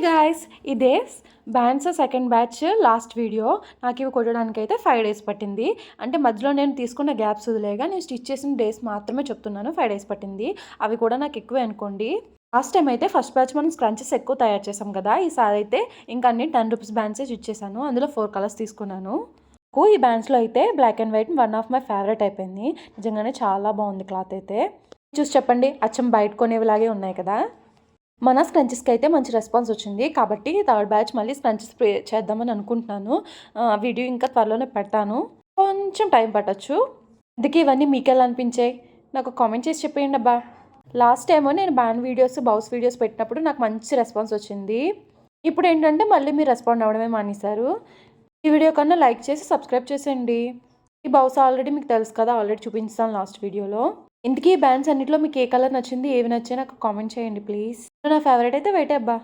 Guys, ఇదే bands second batch last video. నాకు ఇవి కొట్టడానికి అయితే 5 days పట్టింది. అంటే మధ్యలో నేను తీసుకున్న గ్యాప్స్ వదిలేగా నేను స్టిచ్ చేసిన డేస్ మాత్రమే చెప్తున్నాను. 5 days పట్టింది. అవి కూడా నాకు ఎక్కువే అనుకోండి. లాస్ట్ టైం అయితే ఫస్ట్ బ్యాచ్ మనం స్క్రంచెస్ ఎక్కువ తయారు చేసాం కదా. ఈసారి అయితే ఇంకా అన్ని 10 రూపీస్ బ్యాండ్సే స్టిచ్ చేశాను. అందులో 4 కలర్స్ తీసుకున్నాను. ఈ బ్యాండ్స్లో అయితే black and white one of my favourite అయిపోయింది. నిజంగానే చాలా బాగుంది క్లాత్ అయితే. చూసి చెప్పండి, అచ్చం బయట కొనేవిలాగే ఉన్నాయి కదా. మన స్క్రంచెస్కి అయితే మంచి రెస్పాన్స్ వచ్చింది కాబట్టి థర్డ్ బ్యాచ్ మళ్ళీ స్క్రంచెస్ చేద్దామని అనుకుంటున్నాను. వీడియో ఇంకా త్వరలోనే పెడతాను. కొంచెం టైం పట్టచ్చు. అందుకే ఇవన్నీ మీకు ఎలా అనిపించాయి నాకు కామెంట్ చేసి చెప్పేయండి అబ్బా. లాస్ట్ టైం నేను బ్యాండ్ వీడియోస్ బౌస్ వీడియోస్ పెట్టినప్పుడు నాకు మంచి రెస్పాన్స్ వచ్చింది. ఇప్పుడు ఏంటంటే మళ్ళీ మీరు రెస్పాండ్ అవ్వడమే మానేశారు. ఈ వీడియో కన్నా లైక్ చేసి సబ్స్క్రైబ్ చేసేయండి. ఈ బౌస్ ఆల్రెడీ మీకు తెలుసు కదా, ఆల్రెడీ చూపించాను లాస్ట్ వీడియోలో. ఇంతకీ ఈ బ్యాండ్స్ అన్నింటిలో మీకు ఏ కలర్ నచ్చింది, ఏవి నచ్చాయి నాకు కామెంట్ చేయండి ప్లీజ్. నా ఫేవరెట్ అయితే వైటే అబ్బా.